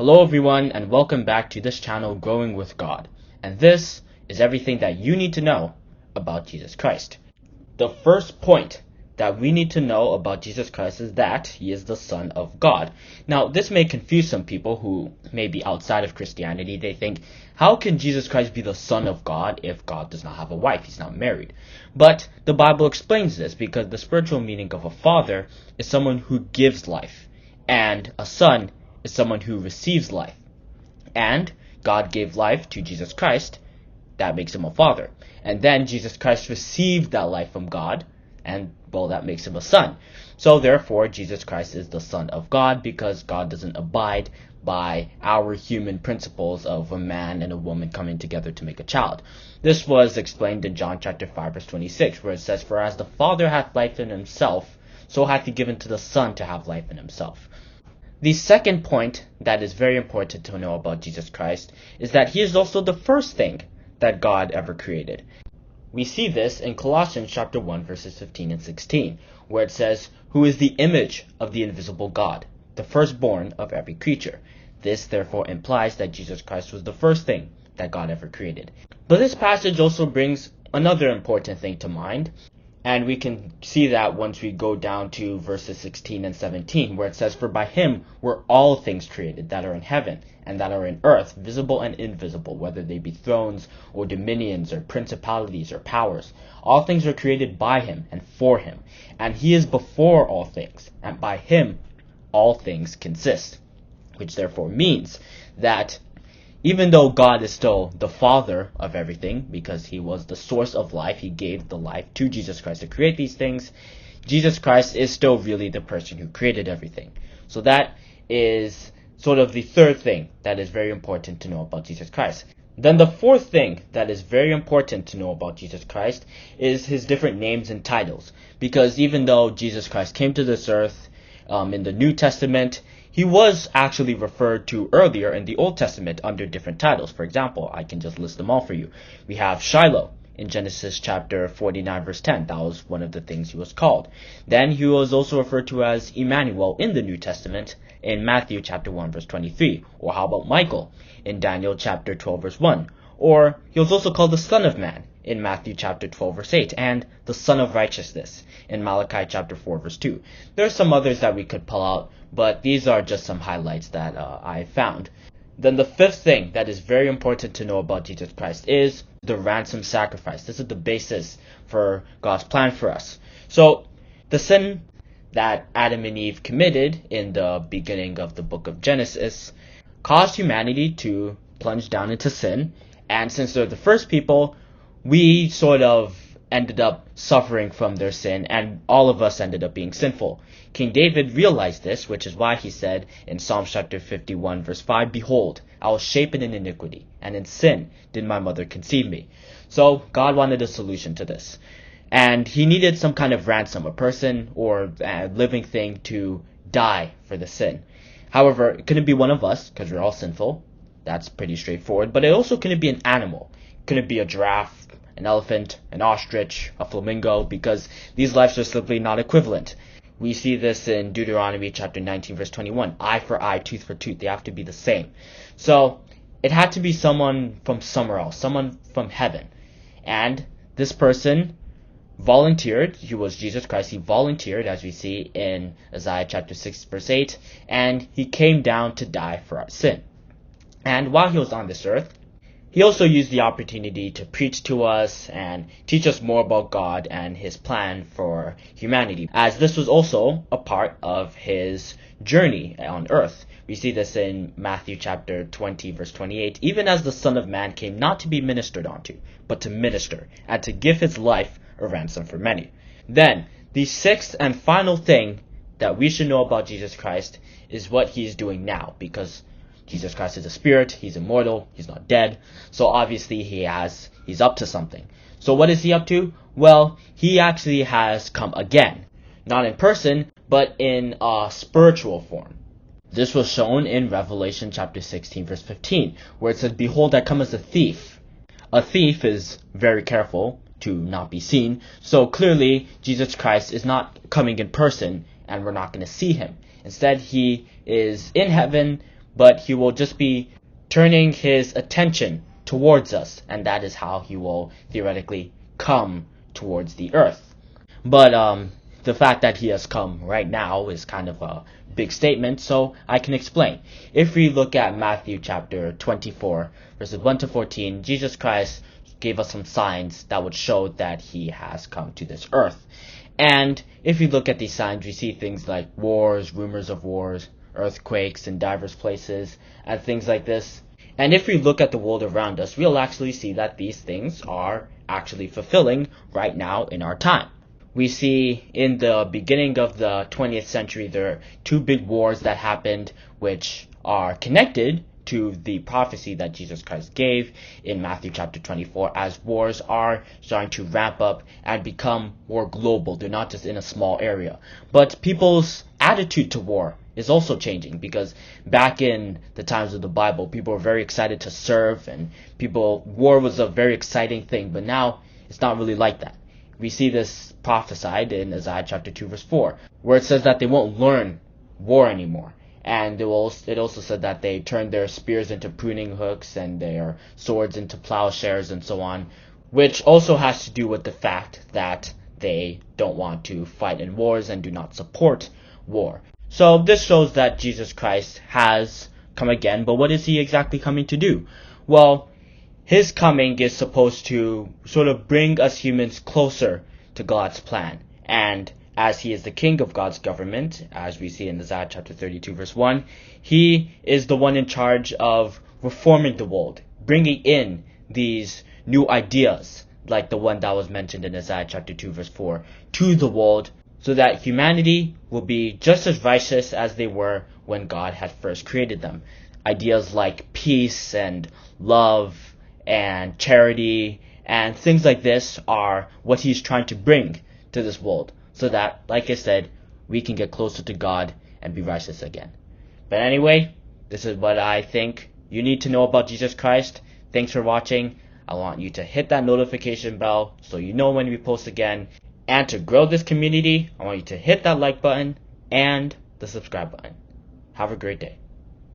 Hello everyone, and welcome back to this channel, Growing with God. And this is everything that you need to know about Jesus Christ. The first point that we need to know about Jesus Christ is that he is the Son of God. Now, this may confuse some people who may be outside of Christianity. They think, how can Jesus Christ be the Son of God if God does not have a wife? He's not married. But the Bible explains this because the spiritual meaning of a father is someone who gives life, and a son is someone who receives life. And God gave life to Jesus Christ. That makes him a father. And then Jesus Christ received that life from God, and well, that makes him a son. So therefore, Jesus Christ is the Son of God because God doesn't abide by our human principles of a man and a woman coming together to make a child. This was explained in John chapter 5 verse 26, where it says, "For as the Father hath life in himself, so hath he given to the Son to have life in himself." The second point that is very important to know about Jesus Christ is that he is also the first thing that God ever created. We see this in Colossians chapter 1 verses 15 and 16, where it says, "Who is the image of the invisible God, the firstborn of every creature." This therefore implies that Jesus Christ was the first thing that God ever created. But this passage also brings another important thing to mind. And we can see that once we go down to verses 16 and 17, where it says, "For by him were all things created that are in heaven and that are in earth, visible and invisible, whether they be thrones or dominions or principalities or powers. All things were created by him and for him. And he is before all things, and by him all things consist." Which therefore means that even though God is still the Father of everything, because he was the source of life, he gave the life to Jesus Christ to create these things, Jesus Christ is still really the person who created everything. So that is sort of the third thing that is very important to know about Jesus Christ. Then the fourth thing that is very important to know about Jesus Christ is his different names and titles. Because even though Jesus Christ came to this earth in the New Testament, he was actually referred to earlier in the Old Testament under different titles. For example, I can just list them all for you. We have Shiloh in Genesis chapter 49 verse 10. That was one of the things he was called. Then he was also referred to as Emmanuel in the New Testament in Matthew chapter 1 verse 23. Or how about Michael in Daniel chapter 12 verse 1? Or he was also called the Son of Man in Matthew chapter 12 verse 8, and the Son of Righteousness in Malachi chapter 4 verse 2. There are some others that we could pull out, but these are just some highlights that I found. Then the fifth thing that is very important to know about Jesus Christ is the ransom sacrifice. This is the basis for God's plan for us. So the sin that Adam and Eve committed in the beginning of the book of Genesis caused humanity to plunge down into sin. And since they're the first people, we sort of ended up suffering from their sin, and all of us ended up being sinful. King David realized this, which is why he said in Psalms chapter 51 verse 5, "Behold, I was shapen in iniquity, and in sin did my mother conceive me." So God wanted a solution to this. And he needed some kind of ransom, a person or a living thing to die for the sin. However, it couldn't be one of us, because we're all sinful. That's pretty straightforward. But it also couldn't be an animal. Couldn't be a giraffe, an elephant, an ostrich, a flamingo, because these lives are simply not equivalent. We see this in Deuteronomy chapter 19 verse 21. Eye for eye, tooth for tooth. They have to be the same. So it had to be someone from somewhere else, someone from heaven. And this person volunteered. He was Jesus Christ. He volunteered, as we see in Isaiah chapter 6 verse 8. And he came down to die for our sin. And while he was on this earth, he also used the opportunity to preach to us and teach us more about God and his plan for humanity, as this was also a part of his journey on earth. We see this in Matthew chapter 20 verse 28. "Even as the Son of Man came not to be ministered unto, but to minister, and to give his life a ransom for many." Then, the sixth and final thing that we should know about Jesus Christ is what he is doing now, because Jesus Christ is a spirit, he's immortal, he's not dead, so obviously he's up to something. So what is he up to? Well, he actually has come again. Not in person, but in a spiritual form. This was shown in Revelation chapter 16 verse 15, where it says, "Behold, I come as a thief." A thief is very careful to not be seen, so clearly Jesus Christ is not coming in person, and we're not going to see him. Instead, he is in heaven, but he will just be turning his attention towards us, and that is how he will theoretically come towards the earth. But the fact that he has come right now is kind of a big statement, so I can explain. If we look at Matthew chapter 24, verses 1 to 14, Jesus Christ gave us some signs that would show that he has come to this earth. And if you look at these signs, we see things like wars, rumors of wars, earthquakes in diverse places, and things like this. And if we look at the world around us, we'll actually see that these things are actually fulfilling right now in our time. We see in the beginning of the 20th century, there are two big wars that happened, which are connected to the prophecy that Jesus Christ gave in Matthew chapter 24, as wars are starting to ramp up and become more global. They're not just in a small area. But people's attitude to war is also changing, because back in the times of the Bible, people were very excited to serve, and war was a very exciting thing, but now it's not really like that. We see this prophesied in Isaiah chapter 2 verse 4, where it says that they won't learn war anymore. And it also said that they turned their spears into pruning hooks and their swords into plowshares and so on, which also has to do with the fact that they don't want to fight in wars and do not support war. So this shows that Jesus Christ has come again, but what is he exactly coming to do? Well, his coming is supposed to sort of bring us humans closer to God's plan. And as he is the king of God's government, as we see in Isaiah chapter 32 verse 1, he is the one in charge of reforming the world, bringing in these new ideas, like the one that was mentioned in Isaiah chapter 2 verse 4, to the world, so that humanity will be just as righteous as they were when God had first created them. Ideas like peace and love and charity and things like this are what he's trying to bring to this world, so that, like I said, we can get closer to God and be righteous again. But anyway, this is what I think you need to know about Jesus Christ. Thanks for watching. I want you to hit that notification bell so you know when we post again. And to grow this community, I want you to hit that like button and the subscribe button. Have a great day.